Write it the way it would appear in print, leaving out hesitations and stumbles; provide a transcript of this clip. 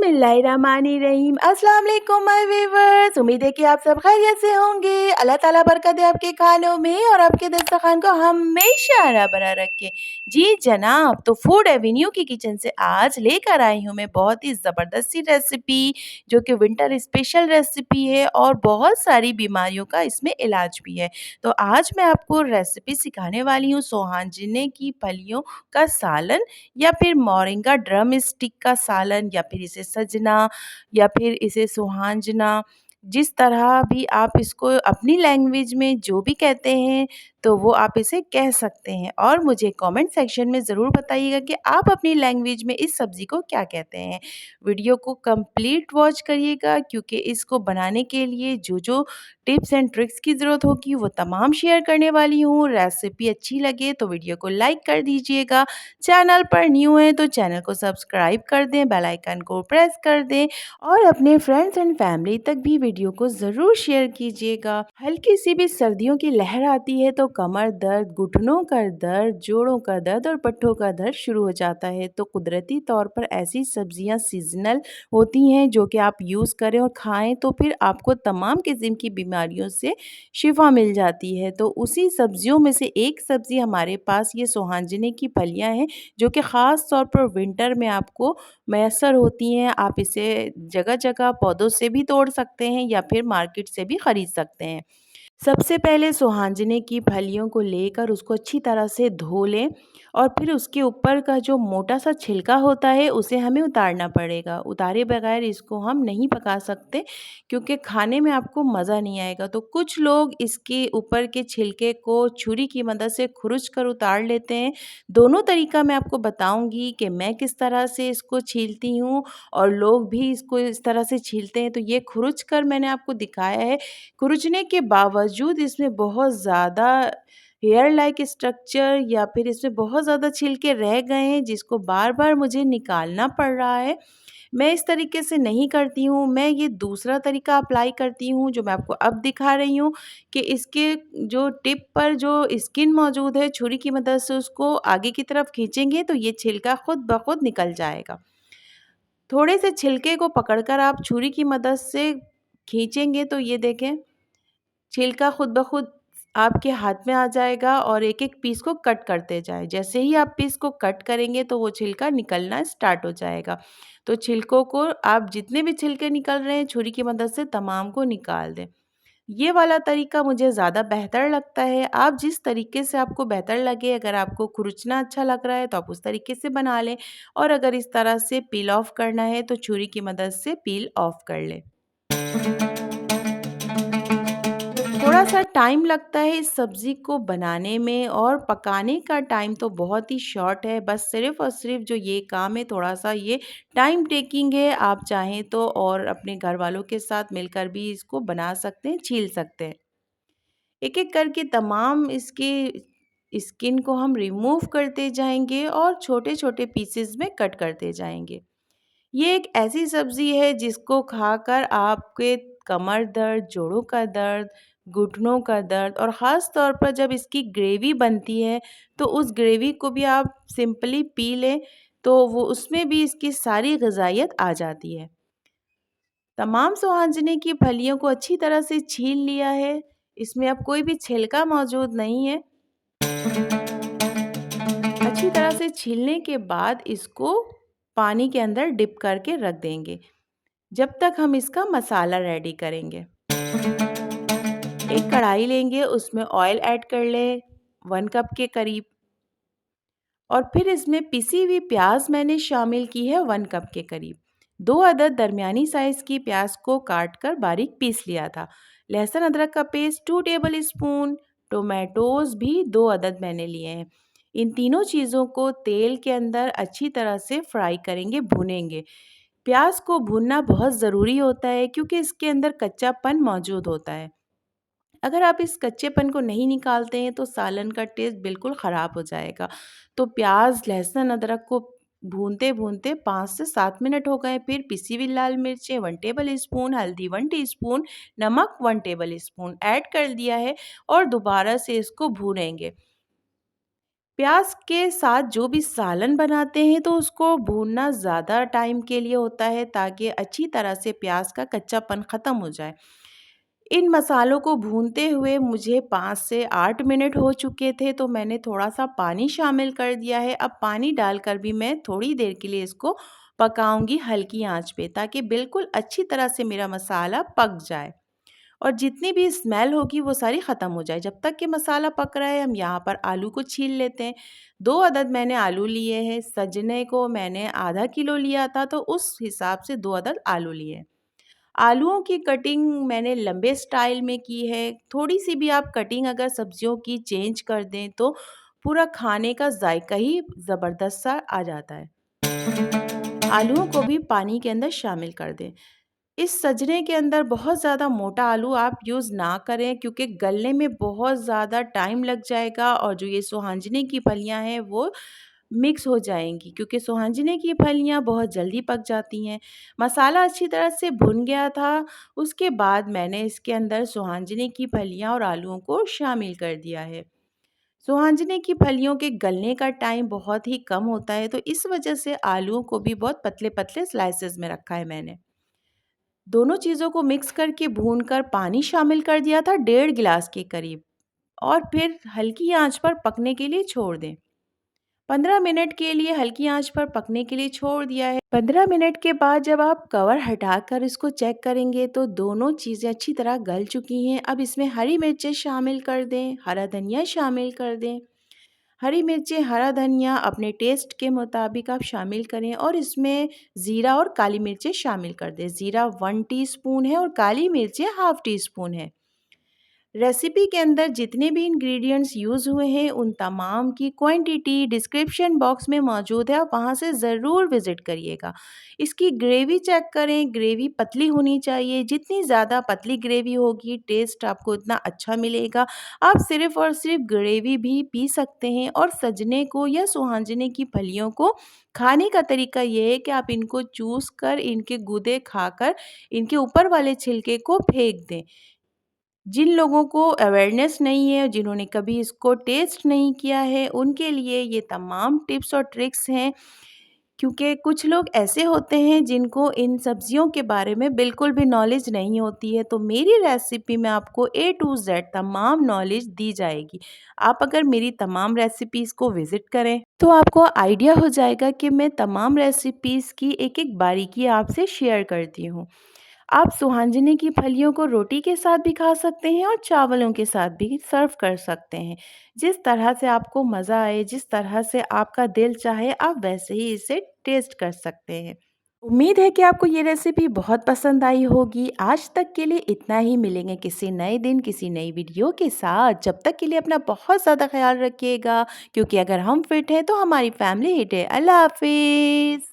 बिस्मिल्लाहिर्रहमानिर्रहीम। अस्सलाम वालेकुम माय व्यूअर्स। उम्मीद है कि आप सब खैरियत से होंगे। अल्लाह ताला बरकत दे आपके खानों में और आपके दस्तरखान को हमेशा हरा भरा रखे। जी जनाब, तो फूड एवेन्यू की किचन से आज लेकर आई हूँ मैं बहुत ही ज़बरदस्त सी रेसिपी, जो कि विंटर स्पेशल रेसिपी है और बहुत सारी बीमारियों का इसमें इलाज भी है। तो आज मैं आपको रेसिपी सिखाने वाली हूँ सोहांजने की फलियों का सालन, या फिर मोरिंगा ड्रम स्टिक का सालन, या फिर इसे सजना, या फिर इसे सुहांजना, जिस तरह भी आप इसको अपनी लैंग्वेज में जो भी कहते हैं तो वो आप इसे कह सकते हैं। और मुझे कमेंट सेक्शन में ज़रूर बताइएगा कि आप अपनी लैंग्वेज में इस सब्ज़ी को क्या कहते हैं। वीडियो को कंप्लीट वॉच करिएगा, क्योंकि इसको बनाने के लिए जो जो टिप्स एंड ट्रिक्स की ज़रूरत होगी वो तमाम शेयर करने वाली हूँ। रेसिपी अच्छी लगे तो वीडियो को लाइक कर दीजिएगा। चैनल पर न्यू हैं तो चैनल को सब्सक्राइब कर दें, बेल आइकन को प्रेस कर दें और अपने फ्रेंड्स एंड फैमिली तक भी वीडियो को ज़रूर शेयर कीजिएगा। हल्की सी भी सर्दियों की लहर आती है तो कमर दर्द, घुटनों का दर्द, जोड़ों का दर्द और पट्टों का दर्द शुरू हो जाता है। तो कुदरती तौर पर ऐसी सब्जियां सीजनल होती हैं जो कि आप यूज़ करें और खाएं तो फिर आपको तमाम किस्म की बीमारियों से शिफा मिल जाती है। तो उसी सब्जियों में से एक सब्ज़ी हमारे पास ये सोहांजने की फलियां हैं, जो कि ख़ास तौर पर विंटर में आपको मैसर होती हैं। आप इसे जगह-जगह पौधों से भी तोड़ सकते हैं या फिर मार्केट से भी ख़रीद सकते हैं। सबसे पहले सोहांजने की फलियों को लेकर उसको अच्छी तरह से धो लें और फिर उसके ऊपर का जो मोटा सा छिलका होता है उसे हमें उतारना पड़ेगा। उतारे बगैर इसको हम नहीं पका सकते, क्योंकि खाने में आपको मज़ा नहीं आएगा। तो कुछ लोग इसके ऊपर के छिलके को छुरी की मदद से खुरच कर उतार लेते हैं। दोनों तरीका मैं आपको बताऊंगी कि मैं किस तरह से इसको छीलती हूँ और लोग भी इसको इस तरह से छीलते हैं। तो ये खुरच कर मैंने आपको दिखाया है। खुरचने के बावजूद इसमें बहुत ज़्यादा हेयर लाइक स्ट्रक्चर या फिर इसमें बहुत ज़्यादा छिलके रह गए हैं, जिसको बार-बार मुझे निकालना पड़ रहा है। मैं इस तरीके से नहीं करती हूँ, मैं ये दूसरा तरीका अप्लाई करती हूँ जो मैं आपको अब दिखा रही हूँ, कि इसके जो टिप पर जो स्किन मौजूद है, छुरी की मदद से उसको आगे की तरफ खींचेंगे तो ये छिलका खुद ब खुद निकल जाएगा। थोड़े से छिलके को पकड़कर आप छुरी की मदद से खींचेंगे तो ये देखें, छिलका खुद ब खुद आपके हाथ में आ जाएगा और एक-एक पीस को कट करते जाएँ। जैसे ही आप पीस को कट करेंगे तो वो छिलका निकलना स्टार्ट हो जाएगा। तो छिलकों को आप जितने भी छिलके निकल रहे हैं छुरी की मदद से तमाम को निकाल दें। ये वाला तरीका मुझे ज़्यादा बेहतर लगता है। आप जिस तरीके से आपको बेहतर लगे, अगर आपको खुरचना अच्छा लग रहा है तो आप उस तरीके से बना लें, और अगर इस तरह से पील ऑफ करना है तो छुरी की मदद से पील ऑफ कर लें। थोड़ा-सा टाइम लगता है इस सब्ज़ी को बनाने में, और पकाने का टाइम तो बहुत ही शॉर्ट है। बस सिर्फ़ और सिर्फ़ जो ये काम है थोड़ा-सा ये टाइम टेकिंग है। आप चाहें तो और अपने घरवालों के साथ मिलकर भी इसको बना सकते हैं, छील सकते हैं। एक-एक करके तमाम इसके स्किन को हम रिमूव करते जाएँगे और छोटे-छोटे पीसेज़ में कट करते जाएँगे। ये एक ऐसी सब्ज़ी है जिसको खाकर आपके कमर दर्द, जोड़ों का दर्द, घुटनों का दर्द, और ख़ास तौर पर जब इसकी ग्रेवी बनती है तो उस ग्रेवी को भी आप सिंपली पी लें तो वो उसमें भी इसकी सारी ग़िज़ाइयत आ जाती है। तमाम सोहांजने की फलियों को अच्छी तरह से छील लिया है। इसमें अब कोई भी छिलका मौजूद नहीं है। अच्छी तरह से छीलने के बाद इसको पानी के अंदर डिप करके रख देंगे, जब तक हम इसका मसाला रेडी करेंगे। एक कढ़ाई लेंगे, उसमें ऑयल ऐड कर लें 1 कप के करीब, और फिर इसमें पिसी हुई प्याज मैंने शामिल की है 1 कप के करीब। 2 अदद दरमियानी साइज़ की प्याज को काट कर बारीक पीस लिया था। लहसुन अदरक का पेस्ट 2 टेबल स्पून, टोमेटोज़ भी 2 अदद मैंने लिए हैं। इन तीनों चीज़ों को तेल के अंदर अच्छी तरह से फ्राई करेंगे, भूनेंगे। प्याज को भूनना बहुत ज़रूरी होता है, क्योंकि इसके अंदर कच्चापन मौजूद होता है। अगर आप इस कच्चेपन को नहीं निकालते हैं तो सालन का टेस्ट बिल्कुल ख़राब हो जाएगा। तो प्याज, लहसुन, अदरक को भूनते-भूनते 5 से 7 मिनट हो गए। फिर पिसी हुई लाल मिर्चें 1 टेबल स्पून, हल्दी 1 टीस्पून, नमक 1 टेबल स्पून ऐड कर दिया है और दोबारा से इसको भूनेंगे। प्याज़ के साथ जो भी सालन बनाते हैं तो उसको भूनना ज़्यादा टाइम के लिए होता है ताकि अच्छी तरह से प्याज़ का कच्चापन ख़त्म हो जाए। इन मसालों को भूनते हुए मुझे 5 से 8 मिनट हो चुके थे, तो मैंने थोड़ा-सा पानी शामिल कर दिया है। अब पानी डालकर भी मैं थोड़ी देर के लिए इसको पकाऊँगी हल्की आँच पे, ताकि बिल्कुल अच्छी तरह से मेरा मसाला पक जाए और जितनी भी स्मेल होगी वो सारी ख़त्म हो जाए। जब तक कि मसाला पक रहा है हम यहाँ पर आलू को छील लेते हैं। 2 अदद मैंने आलू लिए हैं, सजने को मैंने आधा किलो लिया था तो उस हिसाब से 2 अदद आलू लिए। आलूओं की कटिंग मैंने लंबे स्टाइल में की है। थोड़ी-सी भी आप कटिंग अगर सब्जियों की चेंज कर दें तो पूरा खाने का ज़ायका ही ज़बरदस्त सा आ जाता है। आलूओं को भी पानी के अंदर शामिल कर दें। इस सजने के अंदर बहुत ज़्यादा मोटा आलू आप यूज़ ना करें क्योंकि गलने में बहुत ज़्यादा टाइम लग जाएगा और जो ये सुहांजने की फलियाँ हैं वो मिक्स हो जाएँगी क्योंकि सुहांजने की फलियाँ बहुत जल्दी पक जाती हैं। मसाला अच्छी तरह से भुन गया था, उसके बाद मैंने इसके अंदर सुहांजने की फलियाँ और आलूओं को शामिल कर दिया है। सुहांजने की फलियों के गलने का टाइम बहुत ही कम होता है, तो इस वजह से आलूओं को भी बहुत पतले-पतले स्लाइसेस में रखा है मैंने। दोनों चीज़ों को मिक्स करके भूनकर पानी शामिल कर दिया था 1.5 गिलास के करीब और फिर हल्की आंच पर पकने के लिए छोड़ दें। 15 मिनट के लिए हल्की आंच पर पकने के लिए छोड़ दिया है। 15 मिनट के बाद जब आप कवर हटाकर इसको चेक करेंगे तो दोनों चीज़ें अच्छी तरह गल चुकी हैं। अब इसमें हरी मिर्चें शामिल कर दें, हरा धनिया शामिल कर दें। हरी मिर्चें, हरा धनिया अपने टेस्ट के मुताबिक आप शामिल करें और इसमें ज़ीरा और काली मिर्चें शामिल कर दें। ज़ीरा 1 टीस्पून है और काली मिर्चें हाफ़ टी स्पून है। रेसिपी के अंदर जितने भी इंग्रेडिएंट्स यूज़ हुए हैं उन तमाम की क्वांटिटी डिस्क्रिप्शन बॉक्स में मौजूद है, आप वहाँ से ज़रूर विज़िट करिएगा। इसकी ग्रेवी चेक करें, ग्रेवी पतली होनी चाहिए, जितनी ज़्यादा पतली ग्रेवी होगी टेस्ट आपको उतना अच्छा मिलेगा। आप सिर्फ़ और सिर्फ़ ग्रेवी भी पी सकते हैं और सजने को या सुहांजने की फलियों को खाने का तरीका ये है कि आप इनको चूस कर, इनके गूदे खाकर, इनके ऊपर वाले छिलके को फेंक दें। जिन लोगों को अवेयरनेस नहीं है, जिन्होंने कभी इसको टेस्ट नहीं किया है, उनके लिए ये तमाम टिप्स और ट्रिक्स हैं क्योंकि कुछ लोग ऐसे होते हैं जिनको इन सब्जियों के बारे में बिल्कुल भी नॉलेज नहीं होती है, तो मेरी रेसिपी में आपको ए टू ज़ेड तमाम नॉलेज दी जाएगी। आप अगर मेरी तमाम रेसिपीज़ को विज़िट करें, तो आपको आइडिया हो जाएगा कि मैं तमाम रेसिपीज़ की एक-एक बारीकी आपसे शेयर करती हूँ। आप सुहांजने की फलियों को रोटी के साथ भी खा सकते हैं और चावलों के साथ भी सर्व कर सकते हैं। जिस तरह से आपको मज़ा आए, जिस तरह से आपका दिल चाहे, आप वैसे ही इसे टेस्ट कर सकते हैं। उम्मीद है कि आपको ये रेसिपी बहुत पसंद आई होगी। आज तक के लिए इतना ही, मिलेंगे किसी नए दिन, किसी नई वीडियो के साथ। जब तक के लिए अपना बहुत ज़्यादा ख़्याल रखिएगा क्योंकि अगर हम फिट हैं तो हमारी फैमिली हिट है। अल्लाह हाफ़िज़।